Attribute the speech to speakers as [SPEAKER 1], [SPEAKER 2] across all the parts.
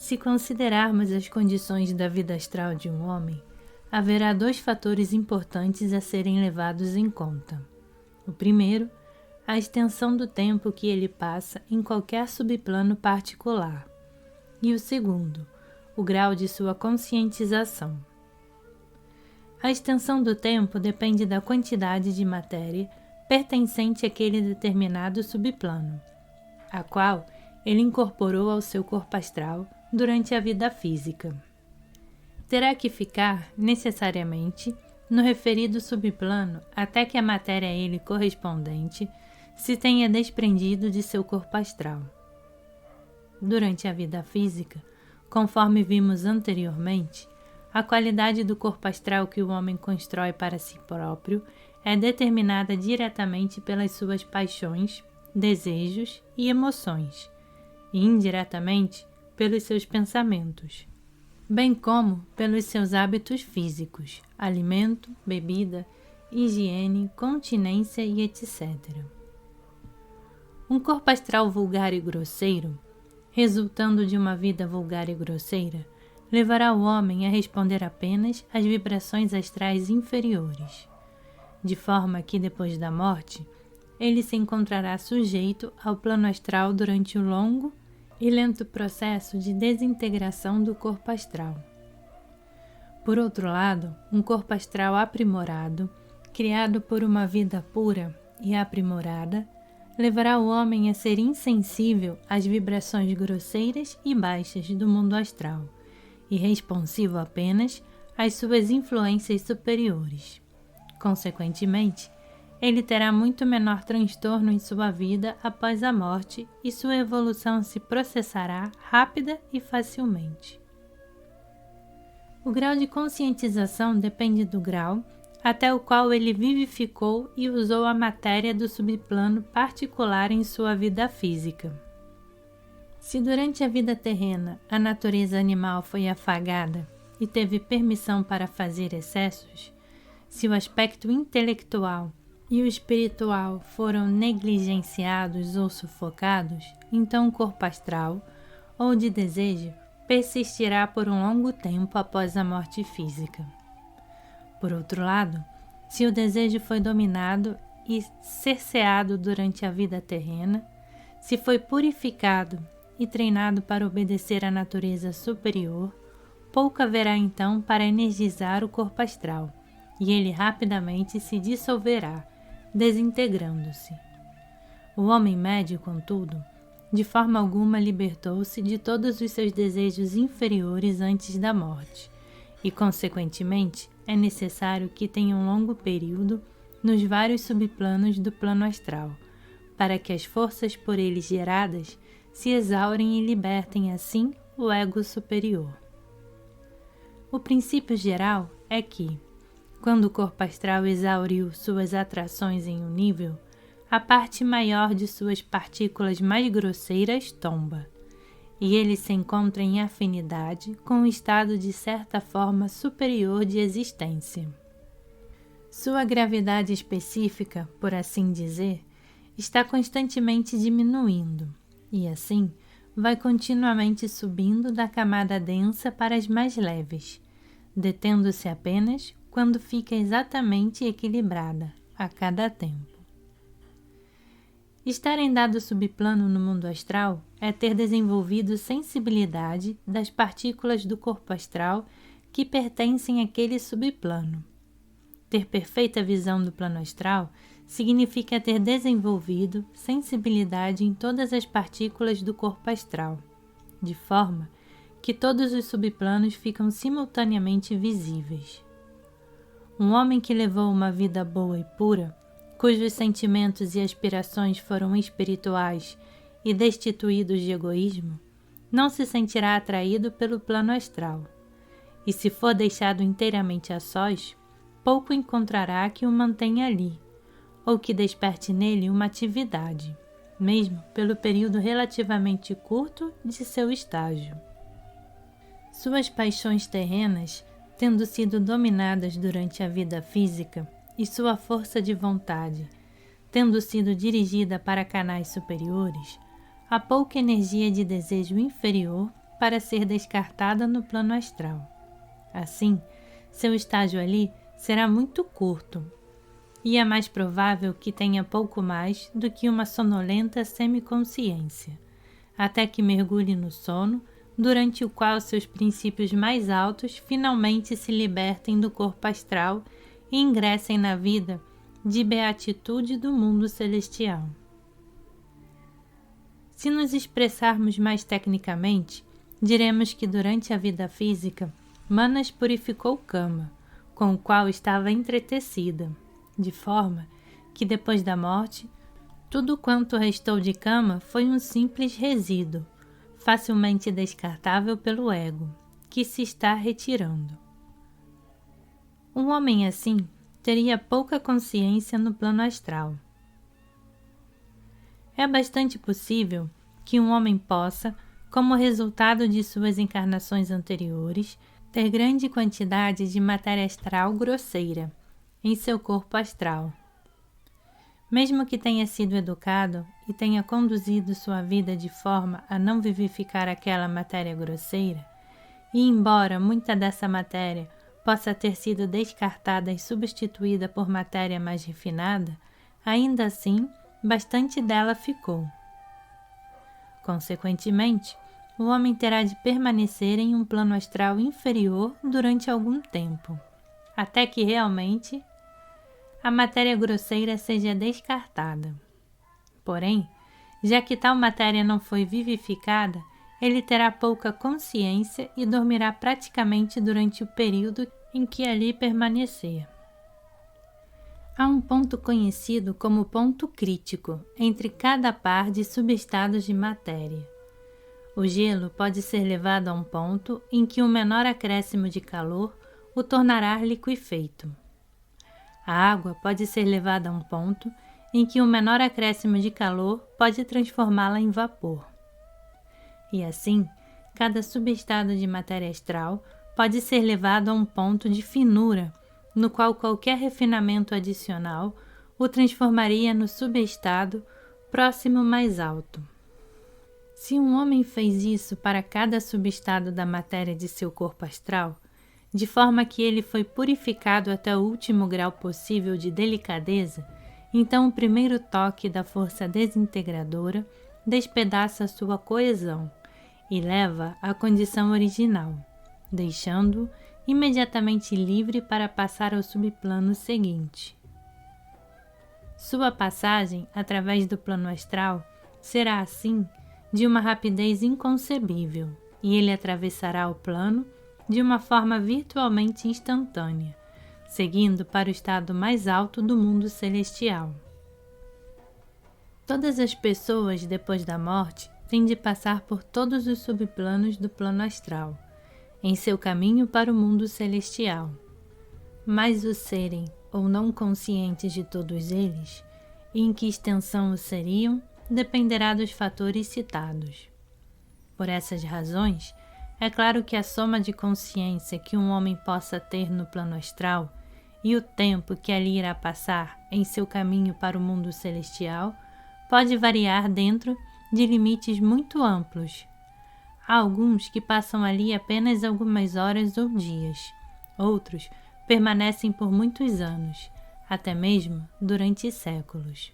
[SPEAKER 1] Se considerarmos as condições da vida astral de um homem, haverá 2 fatores importantes a serem levados em conta. O primeiro, a extensão do tempo que ele passa em qualquer subplano particular. E o segundo, o grau de sua conscientização. A extensão do tempo depende da quantidade de matéria pertencente àquele determinado subplano, a qual ele incorporou ao seu corpo astral durante a vida física. Terá que ficar, necessariamente, no referido subplano até que a matéria a ele correspondente se tenha desprendido de seu corpo astral. Durante a vida física, conforme vimos anteriormente, a qualidade do corpo astral que o homem constrói para si próprio é determinada diretamente pelas suas paixões, desejos e emoções, e indiretamente pelos seus pensamentos, bem como pelos seus hábitos físicos, alimento, bebida, higiene, continência e etc. Um corpo astral vulgar e grosseiro, resultando de uma vida vulgar e grosseira, levará o homem a responder apenas às vibrações astrais inferiores, de forma que depois da morte, ele se encontrará sujeito ao plano astral durante o longo e lento processo de desintegração do corpo astral. Por outro lado, um corpo astral aprimorado, criado por uma vida pura e aprimorada, levará o homem a ser insensível às vibrações grosseiras e baixas do mundo astral e responsivo apenas às suas influências superiores. Consequentemente, ele terá muito menor transtorno em sua vida após a morte e sua evolução se processará rápida e facilmente. O grau de conscientização depende do grau até o qual ele vivificou e usou a matéria do subplano particular em sua vida física. Se durante a vida terrena a natureza animal foi afagada e teve permissão para fazer excessos, se o aspecto intelectual e o espiritual foram negligenciados ou sufocados, então o corpo astral, ou de desejo, persistirá por um longo tempo após a morte física. Por outro lado, se o desejo foi dominado e cerceado durante a vida terrena, se foi purificado e treinado para obedecer à natureza superior, pouco haverá então para energizar o corpo astral, e ele rapidamente se dissolverá, desintegrando-se. O homem médio, contudo, de forma alguma libertou-se de todos os seus desejos inferiores antes da morte, e, consequentemente, é necessário que tenha um longo período nos vários subplanos do plano astral, para que as forças por ele geradas se exaurem e libertem assim o ego superior. O princípio geral é que, quando o corpo astral exauriu suas atrações em um nível, a parte maior de suas partículas mais grosseiras tomba, e ele se encontra em afinidade com um estado de certa forma superior de existência. Sua gravidade específica, por assim dizer, está constantemente diminuindo, e assim vai continuamente subindo da camada densa para as mais leves, detendo-se apenas quando fica exatamente equilibrada a cada tempo. Estar em dado subplano no mundo astral é ter desenvolvido sensibilidade das partículas do corpo astral que pertencem àquele subplano. Ter perfeita visão do plano astral significa ter desenvolvido sensibilidade em todas as partículas do corpo astral, de forma que todos os subplanos ficam simultaneamente visíveis. Um homem que levou uma vida boa e pura, cujos sentimentos e aspirações foram espirituais e destituídos de egoísmo, não se sentirá atraído pelo plano astral, e se for deixado inteiramente a sós, pouco encontrará que o mantenha ali, ou que desperte nele uma atividade, mesmo pelo período relativamente curto de seu estágio. Suas paixões terrenas, tendo sido dominadas durante a vida física, e sua força de vontade, tendo sido dirigida para canais superiores, a pouca energia de desejo inferior para ser descartada no plano astral. Assim, seu estágio ali será muito curto, e é mais provável que tenha pouco mais do que uma sonolenta semiconsciência, até que mergulhe no sono, durante o qual seus princípios mais altos finalmente se libertem do corpo astral e ingressem na vida de beatitude do mundo celestial. Se nos expressarmos mais tecnicamente, diremos que durante a vida física, Manas purificou Kama, com o qual estava entretecida, de forma que depois da morte, tudo quanto restou de Kama foi um simples resíduo, facilmente descartável pelo ego, que se está retirando. Um homem assim teria pouca consciência no plano astral. É bastante possível que um homem possa, como resultado de suas encarnações anteriores, ter grande quantidade de matéria astral grosseira em seu corpo astral. Mesmo que tenha sido educado e tenha conduzido sua vida de forma a não vivificar aquela matéria grosseira, e embora muita dessa matéria possa ter sido descartada e substituída por matéria mais refinada, ainda assim, bastante dela ficou. Consequentemente, o homem terá de permanecer em um plano astral inferior durante algum tempo, até que realmente a matéria grosseira seja descartada. Porém, já que tal matéria não foi vivificada, ele terá pouca consciência e dormirá praticamente durante o período em que ali permanecer. Há um ponto conhecido como ponto crítico entre cada par de subestados de matéria. O gelo pode ser levado a um ponto em que um menor acréscimo de calor o tornará liquefeito. A água pode ser levada a um ponto em que um menor acréscimo de calor pode transformá-la em vapor. E assim, cada subestado de matéria astral pode ser levado a um ponto de finura, no qual qualquer refinamento adicional o transformaria no subestado próximo mais alto. Se um homem fez isso para cada subestado da matéria de seu corpo astral, de forma que ele foi purificado até o último grau possível de delicadeza, então o primeiro toque da força desintegradora despedaça sua coesão e leva à condição original, deixando-o imediatamente livre para passar ao subplano seguinte. Sua passagem através do plano astral será assim de uma rapidez inconcebível, e ele atravessará o plano de uma forma virtualmente instantânea, seguindo para o estado mais alto do mundo celestial. Todas as pessoas, depois da morte, têm de passar por todos os subplanos do plano astral, em seu caminho para o mundo celestial. Mas o serem ou não conscientes de todos eles, e em que extensão o seriam, dependerá dos fatores citados. Por essas razões, é claro que a soma de consciência que um homem possa ter no plano astral e o tempo que ali irá passar em seu caminho para o mundo celestial pode variar dentro de limites muito amplos. Há alguns que passam ali apenas algumas horas ou dias, outros permanecem por muitos anos, até mesmo durante séculos.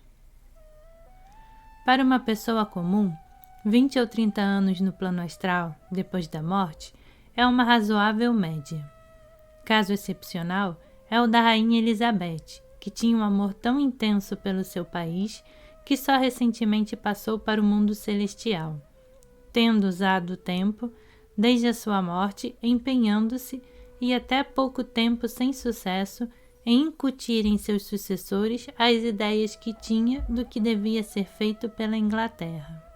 [SPEAKER 1] Para uma pessoa comum, 20 ou 30 anos no plano astral, depois da morte, é uma razoável média. Caso excepcional é o da Rainha Elizabeth, que tinha um amor tão intenso pelo seu país que só recentemente passou para o mundo celestial, tendo usado o tempo, desde a sua morte, empenhando-se e até pouco tempo sem sucesso em incutir em seus sucessores as ideias que tinha do que devia ser feito pela Inglaterra.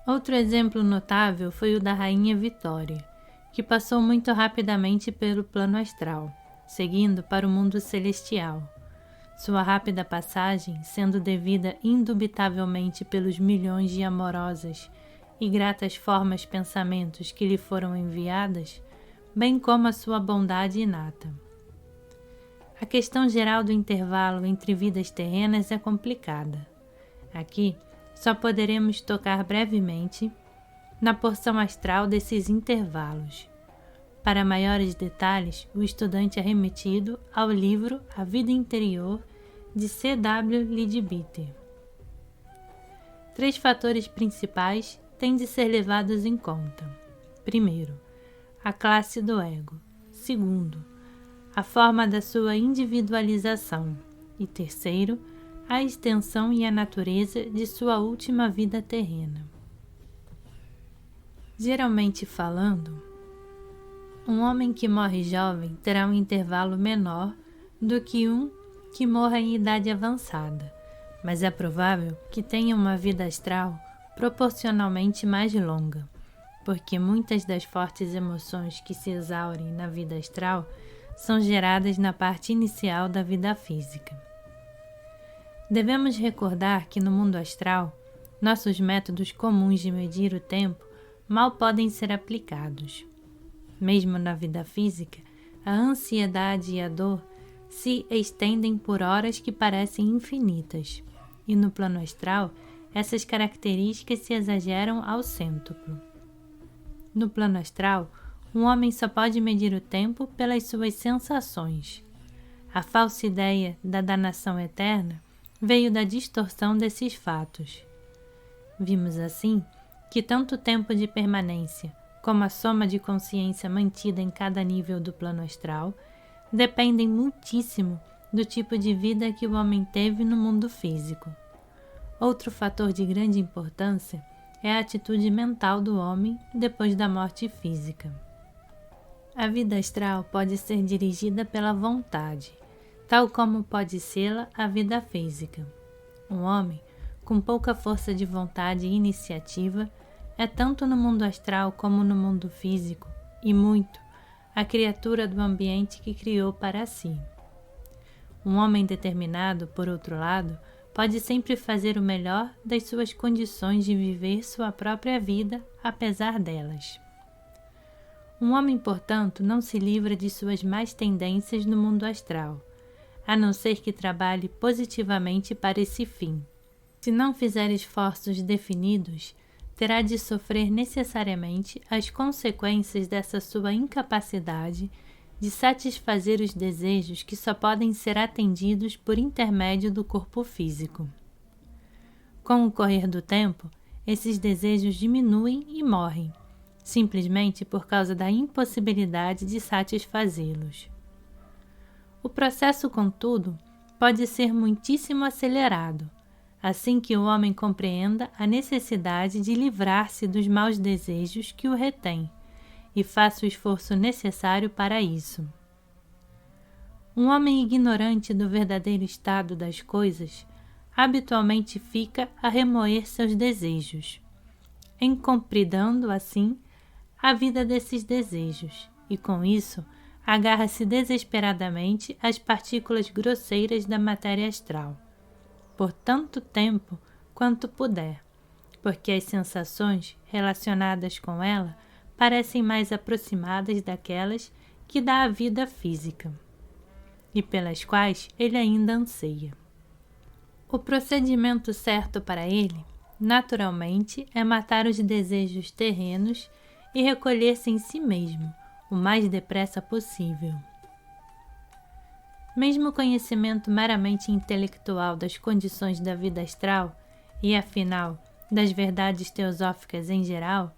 [SPEAKER 1] Outro exemplo notável foi o da Rainha Vitória, que passou muito rapidamente pelo plano astral, seguindo para o mundo celestial. Sua rápida passagem, sendo devida indubitavelmente pelos milhões de amorosas e gratas formas pensamentos que lhe foram enviadas, bem como a sua bondade inata. A questão geral do intervalo entre vidas terrenas é complicada. Aqui, só poderemos tocar brevemente na porção astral desses intervalos. Para maiores detalhes, o estudante é remetido ao livro A Vida Interior, de C.W. Leadbeater. 3 fatores principais têm de ser levados em conta. Primeiro, a classe do ego. Segundo, a forma da sua individualização. E terceiro, a extensão e a natureza de sua última vida terrena. Geralmente falando, um homem que morre jovem terá um intervalo menor do que um que morra em idade avançada, mas é provável que tenha uma vida astral proporcionalmente mais longa, porque muitas das fortes emoções que se exaurem na vida astral são geradas na parte inicial da vida física. Devemos recordar que no mundo astral, nossos métodos comuns de medir o tempo mal podem ser aplicados. Mesmo na vida física, a ansiedade e a dor se estendem por horas que parecem infinitas, e no plano astral, essas características se exageram ao cêntuplo. No plano astral, um homem só pode medir o tempo pelas suas sensações. A falsa ideia da danação eterna veio da distorção desses fatos. Vimos assim que tanto o tempo de permanência como a soma de consciência mantida em cada nível do plano astral dependem muitíssimo do tipo de vida que o homem teve no mundo físico. Outro fator de grande importância é a atitude mental do homem depois da morte física. A vida astral pode ser dirigida pela vontade, tal como pode sê-la a vida física. Um homem com pouca força de vontade e iniciativa é tanto no mundo astral como no mundo físico, e muito, a criatura do ambiente que criou para si. Um homem determinado, por outro lado, pode sempre fazer o melhor das suas condições de viver sua própria vida, apesar delas. Um homem, portanto, não se livra de suas más tendências no mundo astral, a não ser que trabalhe positivamente para esse fim. Se não fizer esforços definidos, terá de sofrer necessariamente as consequências dessa sua incapacidade de satisfazer os desejos que só podem ser atendidos por intermédio do corpo físico. Com o correr do tempo, esses desejos diminuem e morrem, simplesmente por causa da impossibilidade de satisfazê-los. O processo, contudo, pode ser muitíssimo acelerado, assim que o homem compreenda a necessidade de livrar-se dos maus desejos que o retêm e faça o esforço necessário para isso. Um homem ignorante do verdadeiro estado das coisas habitualmente fica a remoer seus desejos, encompridando assim a vida desses desejos, e com isso agarra-se desesperadamente às partículas grosseiras da matéria astral, por tanto tempo quanto puder, porque as sensações relacionadas com ela parecem mais aproximadas daquelas que dá a vida física, e pelas quais ele ainda anseia. O procedimento certo para ele, naturalmente, é matar os desejos terrenos e recolher-se em si mesmo, o mais depressa possível. Mesmo o conhecimento meramente intelectual das condições da vida astral e, afinal, das verdades teosóficas em geral,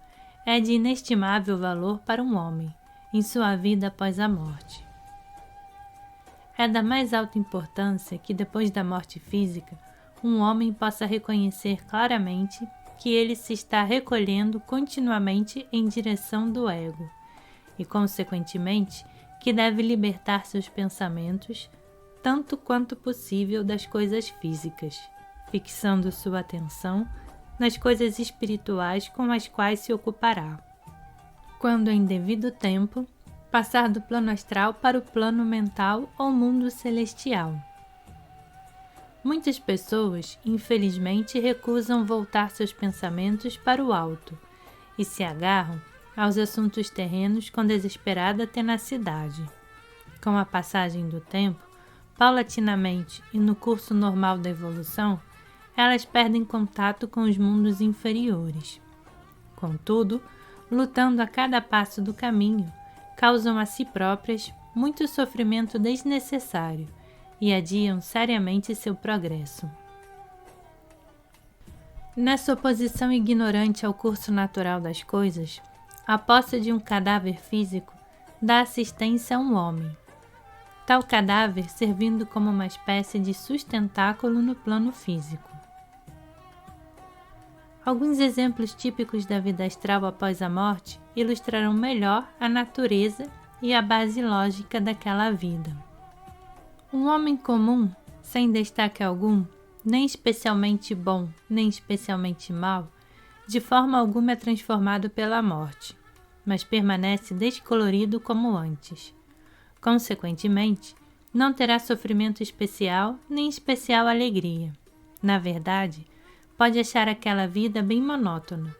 [SPEAKER 1] é de inestimável valor para um homem, em sua vida após a morte. É da mais alta importância que, depois da morte física, um homem possa reconhecer claramente que ele se está recolhendo continuamente em direção do ego, e, consequentemente, que deve libertar seus pensamentos, tanto quanto possível, das coisas físicas, fixando sua atenção nas coisas espirituais com as quais se ocupará. Quando, em devido tempo, passar do plano astral para o plano mental ou mundo celestial. Muitas pessoas, infelizmente, recusam voltar seus pensamentos para o alto e se agarram aos assuntos terrenos com desesperada tenacidade. Com a passagem do tempo, paulatinamente e no curso normal da evolução, elas perdem contato com os mundos inferiores. Contudo, lutando a cada passo do caminho, causam a si próprias muito sofrimento desnecessário e adiam seriamente seu progresso. Nessa oposição ignorante ao curso natural das coisas, a posse de um cadáver físico dá assistência a um homem, tal cadáver servindo como uma espécie de sustentáculo no plano físico. Alguns exemplos típicos da vida astral após a morte ilustrarão melhor a natureza e a base lógica daquela vida. Um homem comum, sem destaque algum, nem especialmente bom, nem especialmente mau, de forma alguma é transformado pela morte, mas permanece descolorido como antes. Consequentemente, não terá sofrimento especial nem especial alegria. Na verdade, pode achar aquela vida bem monótona,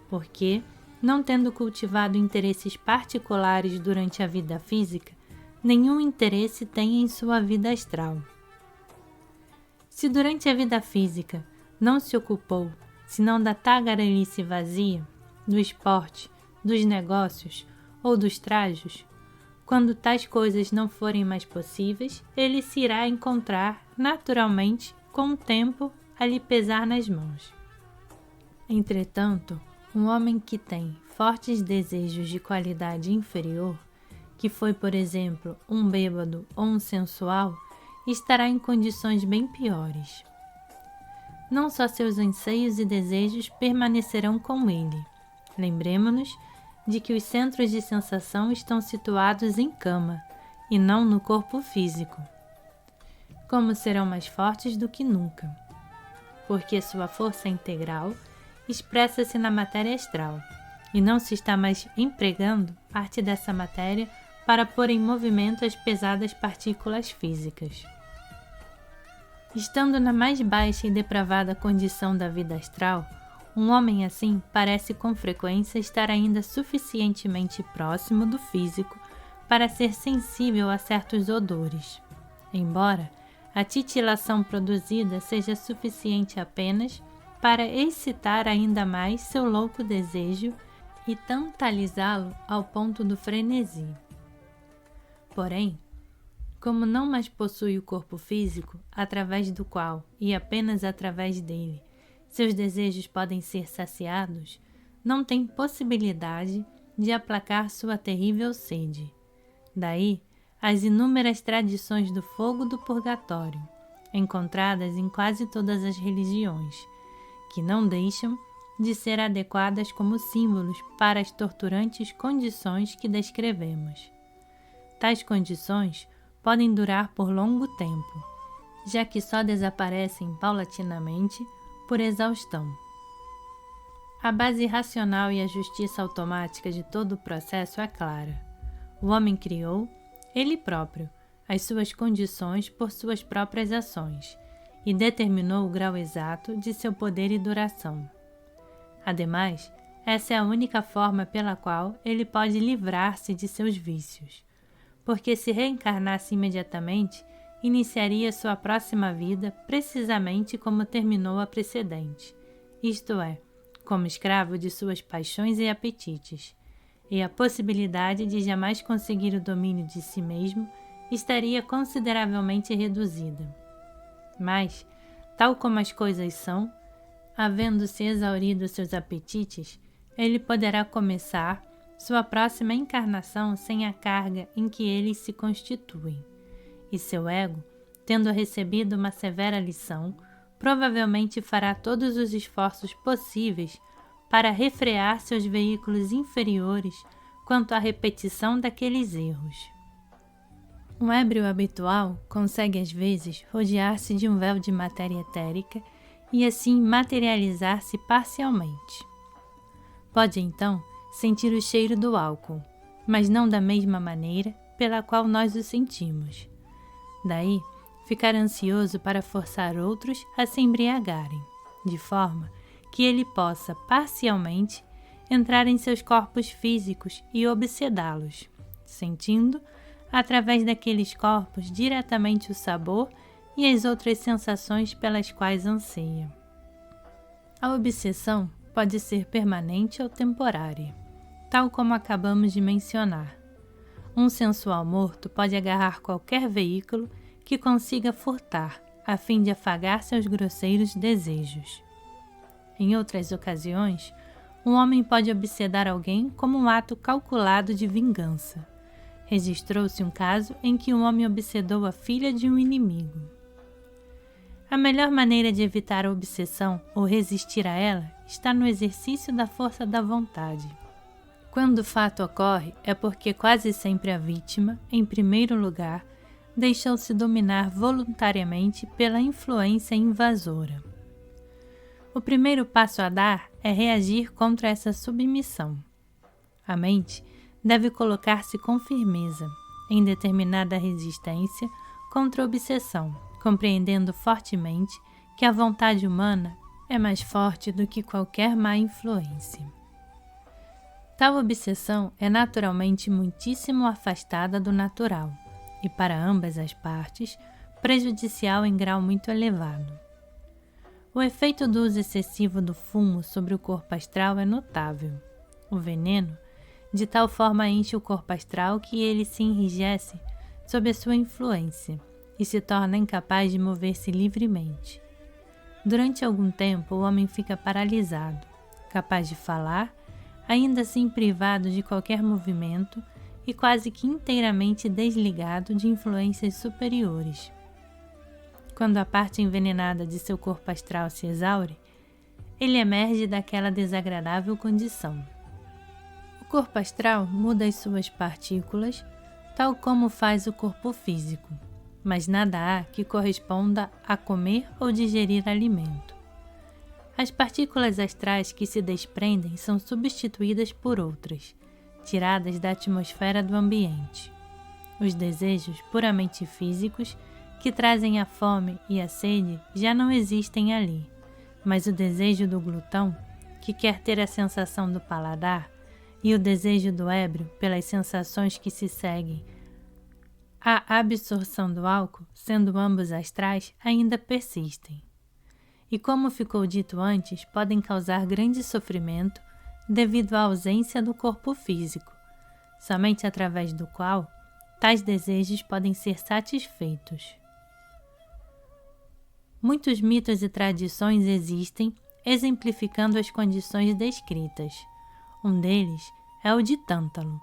[SPEAKER 1] porque, não tendo cultivado interesses particulares durante a vida física, nenhum interesse tem em sua vida astral. Se durante a vida física não se ocupou senão da tagarelice vazia, do esporte, dos negócios ou dos trajos, quando tais coisas não forem mais possíveis, ele se irá encontrar, naturalmente, com o tempo a lhe pesar nas mãos. Entretanto, um homem que tem fortes desejos de qualidade inferior, que foi, por exemplo, um bêbado ou um sensual, estará em condições bem piores. Não só seus anseios e desejos permanecerão com ele. Lembremo-nos de que os centros de sensação estão situados em cama, e não no corpo físico. Como serão mais fortes do que nunca, porque sua força integral expressa-se na matéria astral, e não se está mais empregando parte dessa matéria para pôr em movimento as pesadas partículas físicas. Estando na mais baixa e depravada condição da vida astral, um homem assim parece com frequência estar ainda suficientemente próximo do físico para ser sensível a certos odores, embora a titilação produzida seja suficiente apenas para excitar ainda mais seu louco desejo e tantalizá-lo ao ponto do frenesi. Porém, como não mais possui o corpo físico, através do qual, e apenas através dele, seus desejos podem ser saciados, não tem possibilidade de aplacar sua terrível sede. Daí, as inúmeras tradições do fogo do purgatório, encontradas em quase todas as religiões, que não deixam de ser adequadas como símbolos para as torturantes condições que descrevemos. Tais condições podem durar por longo tempo, já que só desaparecem paulatinamente por exaustão. A base racional e a justiça automática de todo o processo é clara. O homem criou, ele próprio, as suas condições por suas próprias ações e determinou o grau exato de seu poder e duração. Ademais, essa é a única forma pela qual ele pode livrar-se de seus vícios, porque se reencarnasse imediatamente, iniciaria sua próxima vida precisamente como terminou a precedente, isto é, como escravo de suas paixões e apetites, e a possibilidade de jamais conseguir o domínio de si mesmo estaria consideravelmente reduzida. Mas, tal como as coisas são, havendo-se exaurido seus apetites, ele poderá começar sua próxima encarnação sem a carga em que eles se constituem, e seu ego, tendo recebido uma severa lição, provavelmente fará todos os esforços possíveis para refrear seus veículos inferiores quanto à repetição daqueles erros. Um ébrio habitual consegue às vezes rodear-se de um véu de matéria etérica e assim materializar-se parcialmente. Pode então sentir o cheiro do álcool, mas não da mesma maneira pela qual nós o sentimos. Daí, ficar ansioso para forçar outros a se embriagarem, de forma que ele possa, parcialmente, entrar em seus corpos físicos e obsedá-los, sentindo, através daqueles corpos, diretamente o sabor e as outras sensações pelas quais anseia. A obsessão pode ser permanente ou temporária, tal como acabamos de mencionar. Um sensual morto pode agarrar qualquer veículo que consiga furtar, a fim de afagar seus grosseiros desejos. Em outras ocasiões, um homem pode obsedar alguém como um ato calculado de vingança. Registrou-se um caso em que um homem obsedou a filha de um inimigo. A melhor maneira de evitar a obsessão ou resistir a ela está no exercício da força da vontade. Quando o fato ocorre, é porque quase sempre a vítima, em primeiro lugar, deixou-se dominar voluntariamente pela influência invasora. O primeiro passo a dar é reagir contra essa submissão. A mente deve colocar-se com firmeza em determinada resistência contra a obsessão, compreendendo fortemente que a vontade humana é mais forte do que qualquer má influência. Tal obsessão é naturalmente muitíssimo afastada do natural e, para ambas as partes, prejudicial em grau muito elevado. O efeito do uso excessivo do fumo sobre o corpo astral é notável. O veneno, de tal forma, enche o corpo astral que ele se enrijece sob a sua influência e se torna incapaz de mover-se livremente. Durante algum tempo, o homem fica paralisado, capaz de falar, ainda assim privado de qualquer movimento e quase que inteiramente desligado de influências superiores. Quando a parte envenenada de seu corpo astral se exaure, ele emerge daquela desagradável condição. O corpo astral muda as suas partículas, tal como faz o corpo físico, mas nada há que corresponda a comer ou digerir alimento. As partículas astrais que se desprendem são substituídas por outras, tiradas da atmosfera do ambiente. Os desejos puramente físicos, que trazem a fome e a sede, já não existem ali, mas o desejo do glutão, que quer ter a sensação do paladar, e o desejo do ébrio pelas sensações que se seguem a absorção do álcool, sendo ambos astrais, ainda persistem. E como ficou dito antes, podem causar grande sofrimento devido à ausência do corpo físico, somente através do qual tais desejos podem ser satisfeitos. Muitos mitos e tradições existem exemplificando as condições descritas. Um deles é o de Tântalo,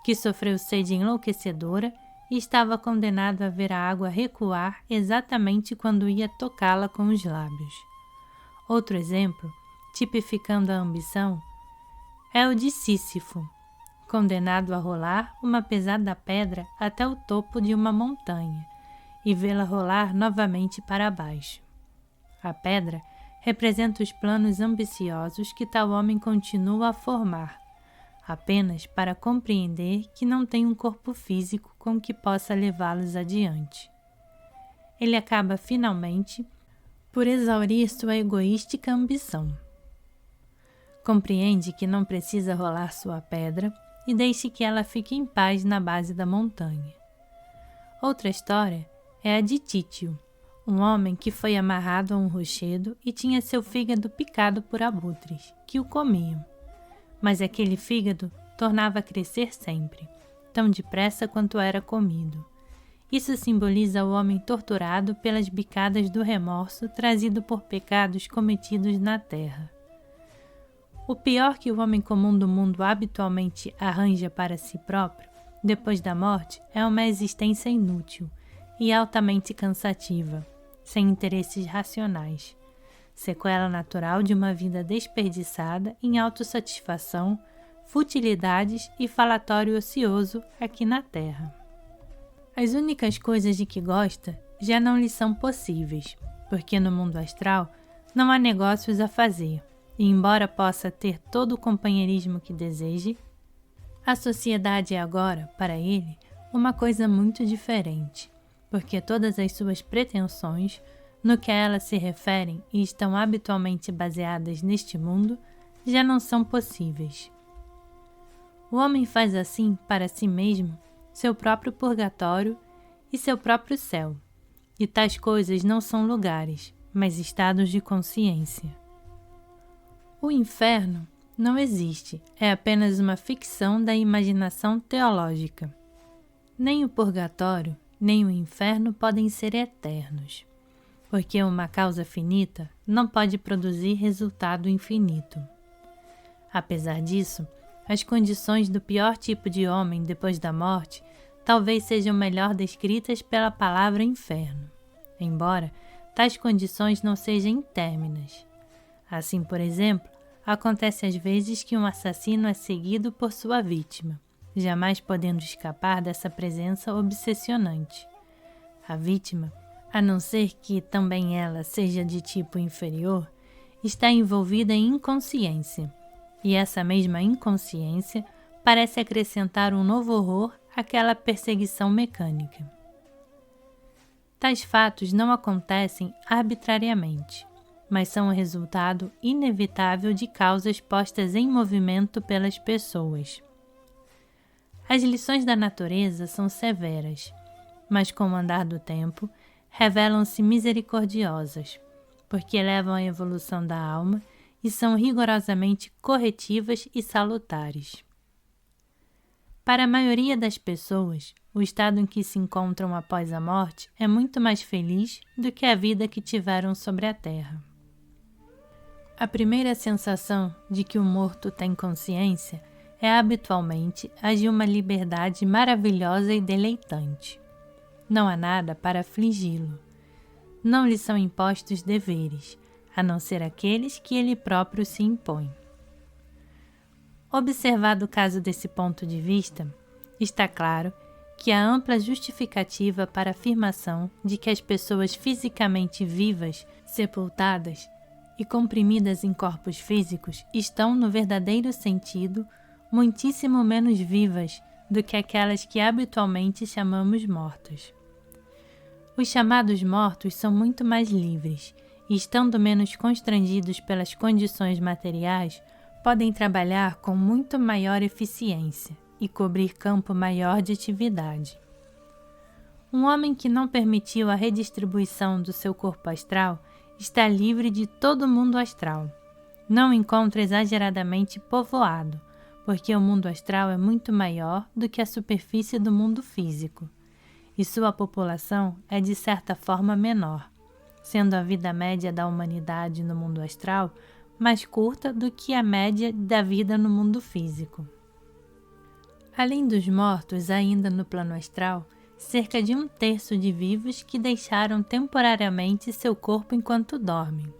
[SPEAKER 1] que sofreu sede enlouquecedora e estava condenado a ver a água recuar exatamente quando ia tocá-la com os lábios. Outro exemplo, tipificando a ambição, é o de Sísifo, condenado a rolar uma pesada pedra até o topo de uma montanha e vê-la rolar novamente para baixo. A pedra representa os planos ambiciosos que tal homem continua a formar, apenas para compreender que não tem um corpo físico com que possa levá-los adiante. Ele acaba finalmente por exaurir sua egoística ambição. Compreende que não precisa rolar sua pedra e deixe que ela fique em paz na base da montanha. Outra história é a de Títio, um homem que foi amarrado a um rochedo e tinha seu fígado picado por abutres, que o comiam. Mas aquele fígado tornava a crescer sempre, tão depressa quanto era comido. Isso simboliza o homem torturado pelas bicadas do remorso trazido por pecados cometidos na terra. O pior que o homem comum do mundo habitualmente arranja para si próprio, depois da morte, é uma existência inútil e altamente cansativa, sem interesses racionais, sequela natural de uma vida desperdiçada em autossatisfação, futilidades e falatório ocioso aqui na terra. As únicas coisas de que gosta já não lhe são possíveis, porque no mundo astral não há negócios a fazer, e embora possa ter todo o companheirismo que deseje, a sociedade é agora, para ele, uma coisa muito diferente, porque todas as suas pretensões, no que a ela se referem e estão habitualmente baseadas neste mundo, já não são possíveis. O homem faz assim, para si mesmo, seu próprio purgatório e seu próprio céu, e tais coisas não são lugares, mas estados de consciência. O inferno não existe, é apenas uma ficção da imaginação teológica. Nem o purgatório, nem o inferno podem ser eternos, porque uma causa finita não pode produzir resultado infinito. Apesar disso, as condições do pior tipo de homem depois da morte talvez sejam melhor descritas pela palavra inferno, embora tais condições não sejam intérminas. Assim, por exemplo, acontece às vezes que um assassino é seguido por sua vítima, jamais podendo escapar dessa presença obsessionante. A vítima, a não ser que também ela seja de tipo inferior, está envolvida em inconsciência, e essa mesma inconsciência parece acrescentar um novo horror àquela perseguição mecânica. Tais fatos não acontecem arbitrariamente, mas são o resultado inevitável de causas postas em movimento pelas pessoas. As lições da natureza são severas, mas com o andar do tempo, revelam-se misericordiosas, porque levam à evolução da alma e são rigorosamente corretivas e salutares. Para a maioria das pessoas, o estado em que se encontram após a morte é muito mais feliz do que a vida que tiveram sobre a terra. A primeira sensação de que o morto tem consciência é habitualmente a de uma liberdade maravilhosa e deleitante. Não há nada para afligi-lo. Não lhe são impostos deveres, a não ser aqueles que ele próprio se impõe. Observado o caso desse ponto de vista, está claro que há ampla justificativa para a afirmação de que as pessoas fisicamente vivas, sepultadas e comprimidas em corpos físicos estão, no verdadeiro sentido, muitíssimo menos vivas do que aquelas que habitualmente chamamos mortos. Os chamados mortos são muito mais livres e, estando menos constrangidos pelas condições materiais, podem trabalhar com muito maior eficiência e cobrir campo maior de atividade. Um homem que não permitiu a redistribuição do seu corpo astral está livre de todo o mundo astral. Não o encontra exageradamente povoado, porque o mundo astral é muito maior do que a superfície do mundo físico, e sua população é de certa forma menor, sendo a vida média da humanidade no mundo astral mais curta do que a média da vida no mundo físico. Além dos mortos ainda no plano astral, cerca de 1/3 de vivos que deixaram temporariamente seu corpo enquanto dormem.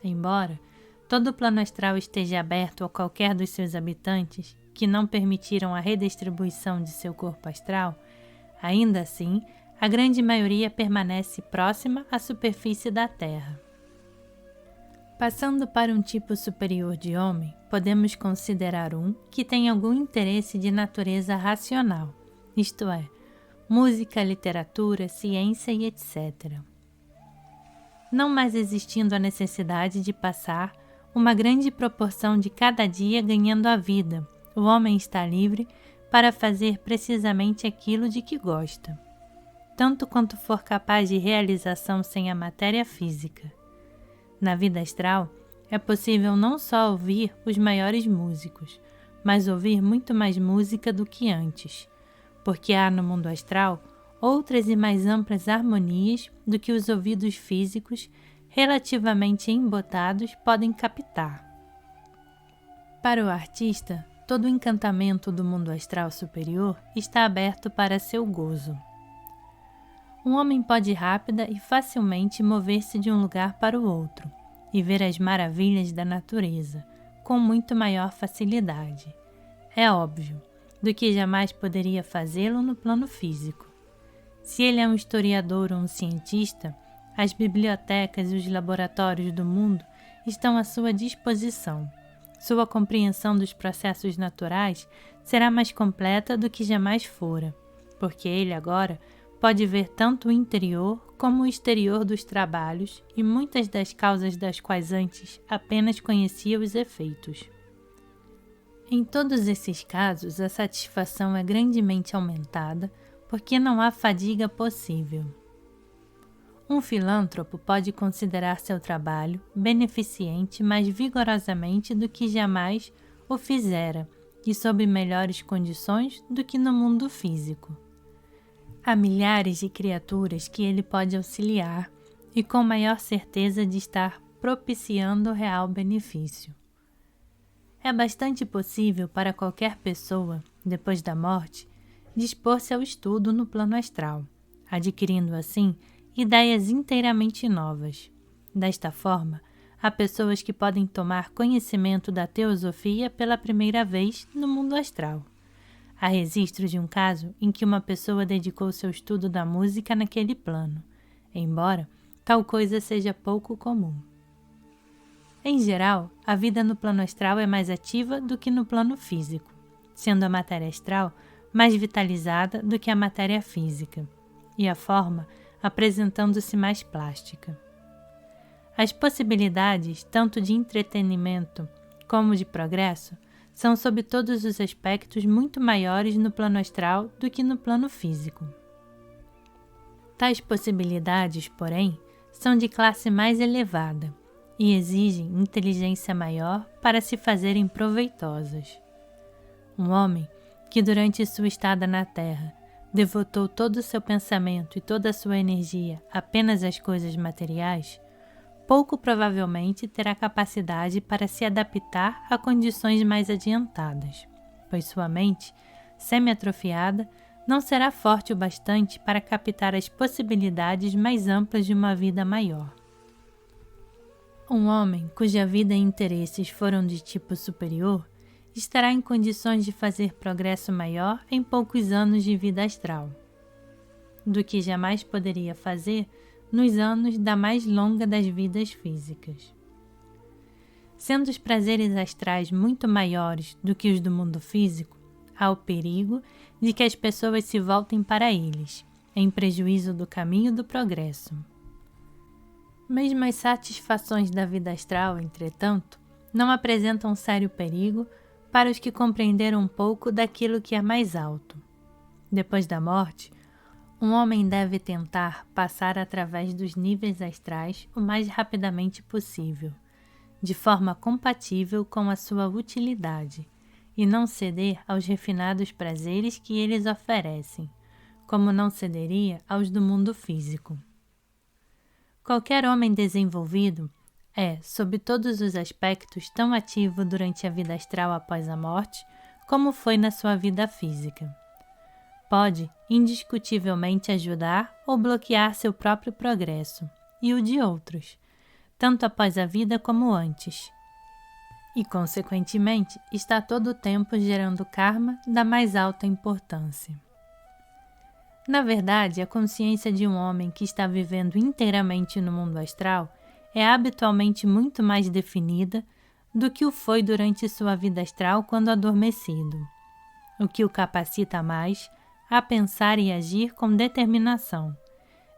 [SPEAKER 1] Embora todo o plano astral esteja aberto a qualquer dos seus habitantes que não permitiram a redistribuição de seu corpo astral, ainda assim, a grande maioria permanece próxima à superfície da Terra. Passando para um tipo superior de homem, podemos considerar um que tem algum interesse de natureza racional, isto é, música, literatura, ciência e etc. Não mais existindo a necessidade de passar uma grande proporção de cada dia ganhando a vida, o homem está livre para fazer precisamente aquilo de que gosta, tanto quanto for capaz de realização sem a matéria física. Na vida astral, é possível não só ouvir os maiores músicos, mas ouvir muito mais música do que antes, porque há no mundo astral outras e mais amplas harmonias do que os ouvidos físicos relativamente embotados podem captar. Para o artista, todo o encantamento do mundo astral superior está aberto para seu gozo. Um homem pode rápida e facilmente mover-se de um lugar para o outro e ver as maravilhas da natureza com muito maior facilidade. É óbvio, do que jamais poderia fazê-lo no plano físico. Se ele é um historiador ou um cientista, as bibliotecas e os laboratórios do mundo estão à sua disposição. Sua compreensão dos processos naturais será mais completa do que jamais fora, porque ele agora pode ver tanto o interior como o exterior dos trabalhos e muitas das causas das quais antes apenas conhecia os efeitos. Em todos esses casos, a satisfação é grandemente aumentada porque não há fadiga possível. Um filântropo pode considerar seu trabalho beneficente mais vigorosamente do que jamais o fizera e sob melhores condições do que no mundo físico. Há milhares de criaturas que ele pode auxiliar e com maior certeza de estar propiciando o real benefício. É bastante possível para qualquer pessoa, depois da morte, dispor-se ao estudo no plano astral, adquirindo assim ideias inteiramente novas. Desta forma, há pessoas que podem tomar conhecimento da teosofia pela primeira vez no mundo astral. Há registro de um caso em que uma pessoa dedicou seu estudo da música naquele plano, embora tal coisa seja pouco comum. Em geral, a vida no plano astral é mais ativa do que no plano físico, sendo a matéria astral mais vitalizada do que a matéria física, e a forma apresentando-se mais plástica. As possibilidades, tanto de entretenimento como de progresso, são sob todos os aspectos muito maiores no plano astral do que no plano físico. Tais possibilidades, porém, são de classe mais elevada e exigem inteligência maior para se fazerem proveitosas. Um homem que durante sua estada na Terra devotou todo o seu pensamento e toda a sua energia apenas às coisas materiais, pouco provavelmente terá capacidade para se adaptar a condições mais adiantadas, pois sua mente, semi-atrofiada, não será forte o bastante para captar as possibilidades mais amplas de uma vida maior. Um homem cuja vida e interesses foram de tipo superior estará em condições de fazer progresso maior em poucos anos de vida astral, do que jamais poderia fazer nos anos da mais longa das vidas físicas. Sendo os prazeres astrais muito maiores do que os do mundo físico, há o perigo de que as pessoas se voltem para eles, em prejuízo do caminho do progresso. Mesmo as satisfações da vida astral, entretanto, não apresentam sério perigo para os que compreenderam um pouco daquilo que é mais alto. Depois da morte, um homem deve tentar passar através dos níveis astrais o mais rapidamente possível, de forma compatível com a sua utilidade, e não ceder aos refinados prazeres que eles oferecem, como não cederia aos do mundo físico. Qualquer homem desenvolvido é, sob todos os aspectos, tão ativo durante a vida astral após a morte, como foi na sua vida física. Pode, indiscutivelmente, ajudar ou bloquear seu próprio progresso, e o de outros, tanto após a vida como antes. E, consequentemente, está todo o tempo gerando karma da mais alta importância. Na verdade, a consciência de um homem que está vivendo inteiramente no mundo astral é habitualmente muito mais definida do que o foi durante sua vida astral quando adormecido, o que o capacita mais a pensar e agir com determinação,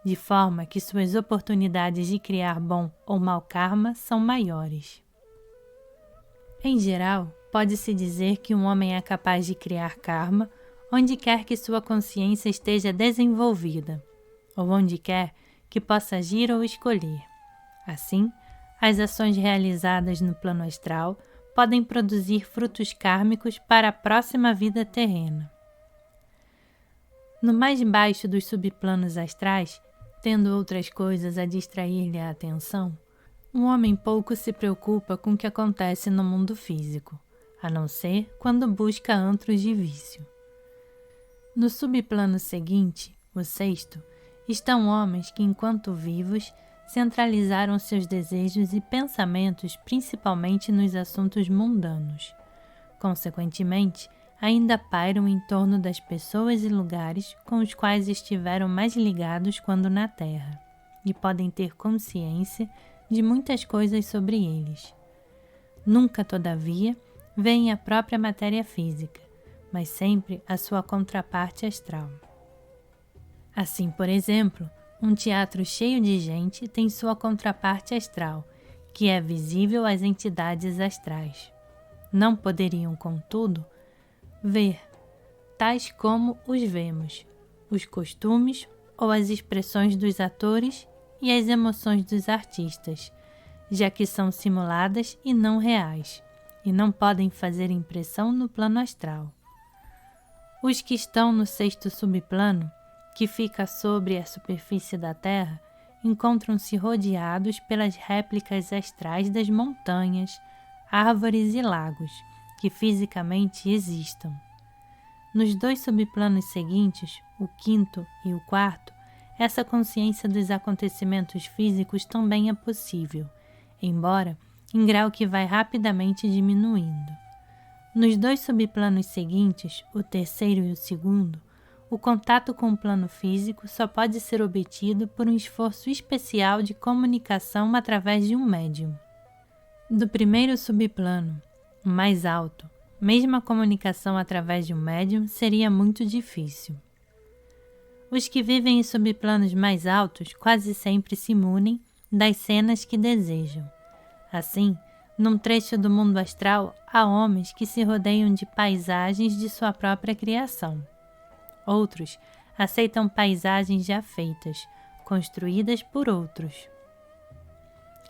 [SPEAKER 1] de forma que suas oportunidades de criar bom ou mau karma são maiores. Em geral, pode-se dizer que um homem é capaz de criar karma onde quer que sua consciência esteja desenvolvida, ou onde quer que possa agir ou escolher. Assim, as ações realizadas no plano astral podem produzir frutos kármicos para a próxima vida terrena. No mais baixo dos subplanos astrais, tendo outras coisas a distrair-lhe a atenção, um homem pouco se preocupa com o que acontece no mundo físico, a não ser quando busca antros de vício. No subplano seguinte, o sexto, estão homens que, enquanto vivos, centralizaram seus desejos e pensamentos principalmente nos assuntos mundanos. Consequentemente, ainda pairam em torno das pessoas e lugares com os quais estiveram mais ligados quando na Terra, e podem ter consciência de muitas coisas sobre eles. Nunca, todavia, veem a própria matéria física, mas sempre a sua contraparte astral. Assim, por exemplo, um teatro cheio de gente tem sua contraparte astral, que é visível às entidades astrais. Não poderiam, contudo, ver, tais como os vemos, os costumes ou as expressões dos atores e as emoções dos artistas, já que são simuladas e não reais, e não podem fazer impressão no plano astral. Os que estão no sexto subplano, que fica sobre a superfície da Terra, encontram-se rodeados pelas réplicas astrais das montanhas, árvores e lagos, que fisicamente existam. Nos 2 subplanos seguintes, o quinto e o quarto, essa consciência dos acontecimentos físicos também é possível, embora em grau que vai rapidamente diminuindo. Nos 2 subplanos seguintes, o terceiro e o segundo, o contato com o plano físico só pode ser obtido por um esforço especial de comunicação através de um médium. Do primeiro subplano, o mais alto, mesmo a comunicação através de um médium seria muito difícil. Os que vivem em subplanos mais altos quase sempre se munem das cenas que desejam. Assim, num trecho do mundo astral, há homens que se rodeiam de paisagens de sua própria criação. Outros aceitam paisagens já feitas, construídas por outros.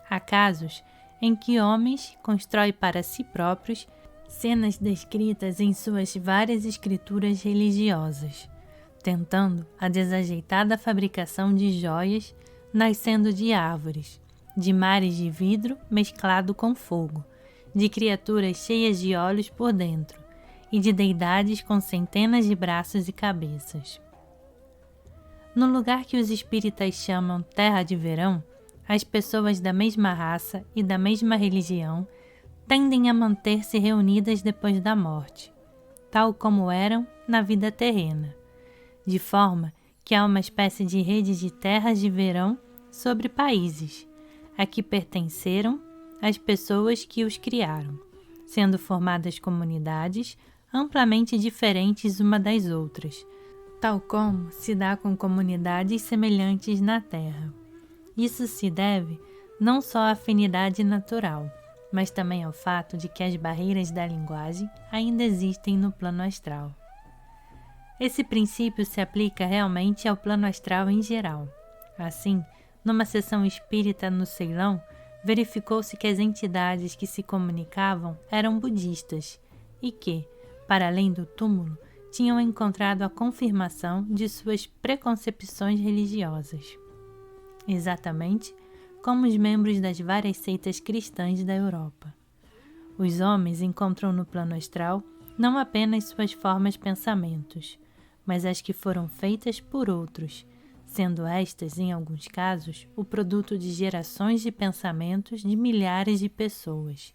[SPEAKER 1] Há casos em que homens constroem para si próprios cenas descritas em suas várias escrituras religiosas, tentando a desajeitada fabricação de joias nascendo de árvores, de mares de vidro mesclado com fogo, de criaturas cheias de olhos por dentro e de deidades com centenas de braços e cabeças. No lugar que os espíritas chamam Terra de Verão, as pessoas da mesma raça e da mesma religião tendem a manter-se reunidas depois da morte, tal como eram na vida terrena, de forma que há uma espécie de rede de terras de verão sobre países, a que pertenceram as pessoas que os criaram, sendo formadas comunidades amplamente diferentes uma das outras, tal como se dá com comunidades semelhantes na Terra. Isso se deve não só à afinidade natural, mas também ao fato de que as barreiras da linguagem ainda existem no plano astral. Esse princípio se aplica realmente ao plano astral em geral. Assim, numa sessão espírita no Ceilão, verificou-se que as entidades que se comunicavam eram budistas e que, para além do túmulo, tinham encontrado a confirmação de suas preconcepções religiosas. Exatamente como os membros das várias seitas cristãs da Europa. Os homens encontram no plano astral não apenas suas formas pensamentos, mas as que foram feitas por outros, sendo estas, em alguns casos, o produto de gerações de pensamentos de milhares de pessoas,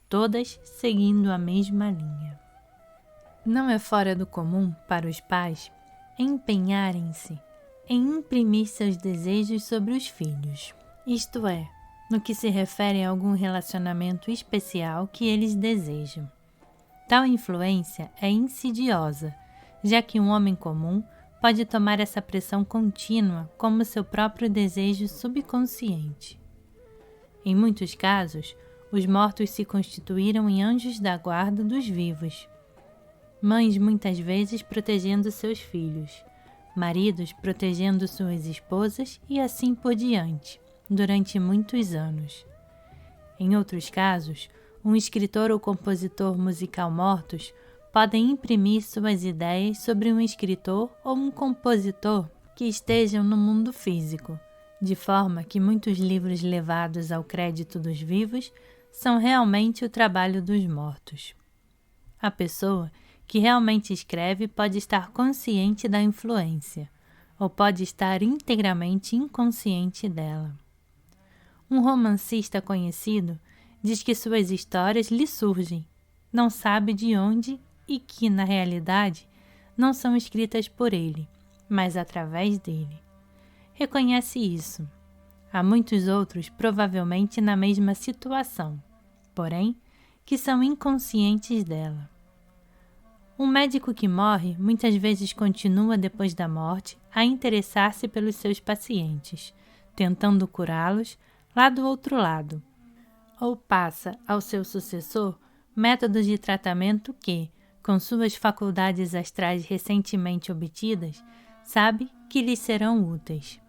[SPEAKER 1] todas seguindo a mesma linha. Não é fora do comum para os pais empenharem-se em imprimir seus desejos sobre os filhos, isto é, no que se refere a algum relacionamento especial que eles desejam. Tal influência é insidiosa, já que um homem comum pode tomar essa pressão contínua como seu próprio desejo subconsciente. Em muitos casos, os mortos se constituíram em anjos da guarda dos vivos. Mães muitas vezes protegendo seus filhos, maridos protegendo suas esposas e assim por diante, durante muitos anos. Em outros casos, um escritor ou compositor musical mortos podem imprimir suas ideias sobre um escritor ou um compositor que estejam no mundo físico, de forma que muitos livros levados ao crédito dos vivos são realmente o trabalho dos mortos. A pessoa que realmente escreve pode estar consciente da influência, ou pode estar integramente inconsciente dela. Um romancista conhecido diz que suas histórias lhe surgem, não sabe de onde e que, na realidade, não são escritas por ele, mas através dele. Reconhece isso. Há muitos outros provavelmente na mesma situação, porém, que são inconscientes dela. Um médico que morre muitas vezes continua depois da morte a interessar-se pelos seus pacientes, tentando curá-los lá do outro lado, ou passa ao seu sucessor métodos de tratamento que, com suas faculdades astrais recentemente obtidas, sabe que lhes serão úteis.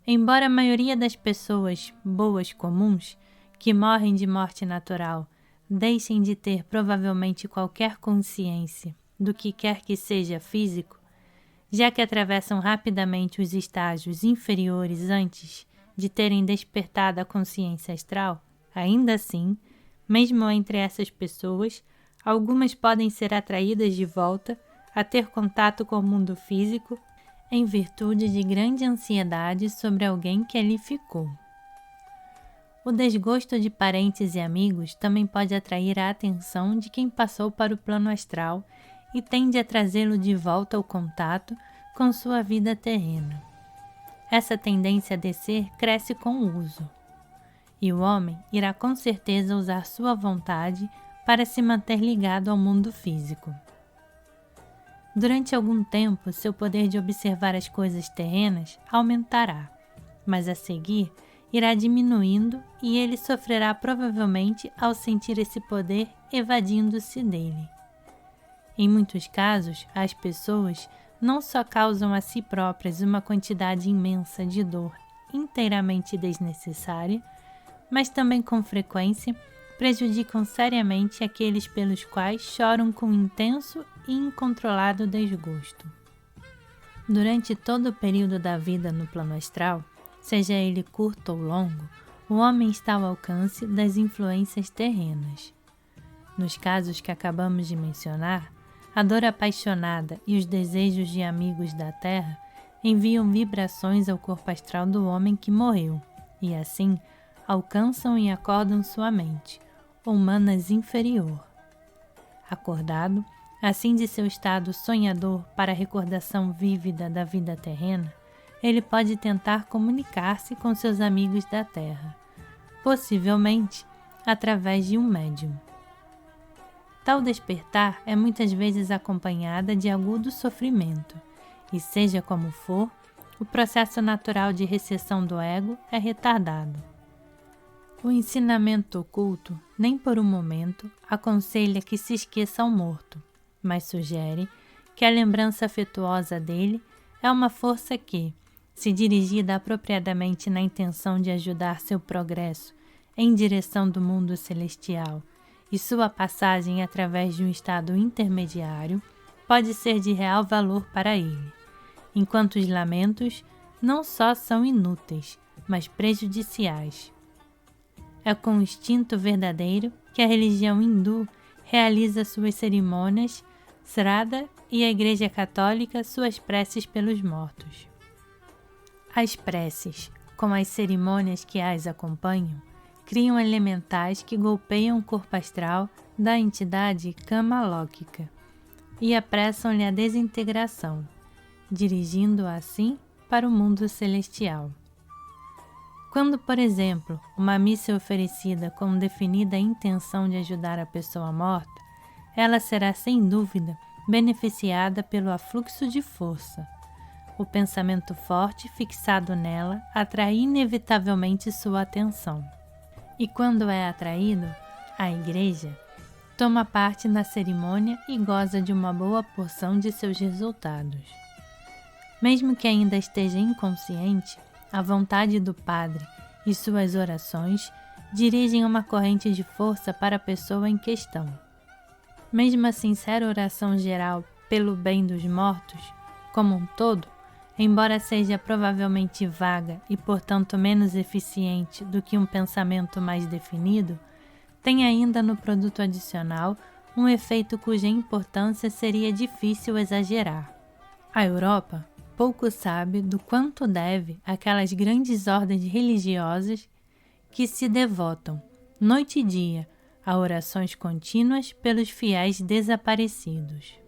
[SPEAKER 1] Embora a maioria das pessoas boas comuns, que morrem de morte natural, deixem de ter provavelmente qualquer consciência do que quer que seja físico, já que atravessam rapidamente os estágios inferiores antes de terem despertado a consciência astral, ainda assim, mesmo entre essas pessoas, algumas podem ser atraídas de volta a ter contato com o mundo físico em virtude de grande ansiedade sobre alguém que ali ficou. O desgosto de parentes e amigos também pode atrair a atenção de quem passou para o plano astral e tende a trazê-lo de volta ao contato com sua vida terrena. Essa tendência a descer cresce com o uso, e o homem irá com certeza usar sua vontade para se manter ligado ao mundo físico. Durante algum tempo, seu poder de observar as coisas terrenas aumentará, mas a seguir irá diminuindo e ele sofrerá provavelmente ao sentir esse poder evadindo-se dele. Em muitos casos, as pessoas não só causam a si próprias uma quantidade imensa de dor inteiramente desnecessária, mas também com frequência prejudicam seriamente aqueles pelos quais choram com intenso e incontrolado desgosto. Durante todo o período da vida no plano astral, seja ele curto ou longo, o homem está ao alcance das influências terrenas. Nos casos que acabamos de mencionar, a dor apaixonada e os desejos de amigos da Terra enviam vibrações ao corpo astral do homem que morreu e, assim, alcançam e acordam sua mente, ou manas inferior. Acordado, assim de seu estado sonhador para a recordação vívida da vida terrena, ele pode tentar comunicar-se com seus amigos da Terra, possivelmente através de um médium. Tal despertar é muitas vezes acompanhada de agudo sofrimento, e seja como for, o processo natural de recessão do ego é retardado. O ensinamento oculto, nem por um momento, aconselha que se esqueça ao morto, mas sugere que a lembrança afetuosa dele é uma força que, se dirigida apropriadamente na intenção de ajudar seu progresso em direção do mundo celestial e sua passagem através de um estado intermediário, pode ser de real valor para ele, enquanto os lamentos não só são inúteis, mas prejudiciais. É com o instinto verdadeiro que a religião hindu realiza suas cerimônias Sraddha e a Igreja Católica suas preces pelos mortos. As preces, como as cerimônias que as acompanham, criam elementais que golpeiam o corpo astral da entidade kamalóquica e apressam-lhe a desintegração, dirigindo-o assim para o mundo celestial. Quando, por exemplo, uma missa é oferecida com definida intenção de ajudar a pessoa morta, ela será sem dúvida beneficiada pelo afluxo de força. O pensamento forte fixado nela atrai inevitavelmente sua atenção. E quando é atraído, a Igreja toma parte na cerimônia e goza de uma boa porção de seus resultados. Mesmo que ainda esteja inconsciente, a vontade do Padre e suas orações dirigem uma corrente de força para a pessoa em questão. Mesmo a sincera oração geral pelo bem dos mortos, como um todo, embora seja provavelmente vaga e, portanto, menos eficiente do que um pensamento mais definido, tem ainda no produto adicional um efeito cuja importância seria difícil exagerar. A Europa pouco sabe do quanto deve aquelas grandes ordens religiosas que se devotam, noite e dia, a orações contínuas pelos fiéis desaparecidos.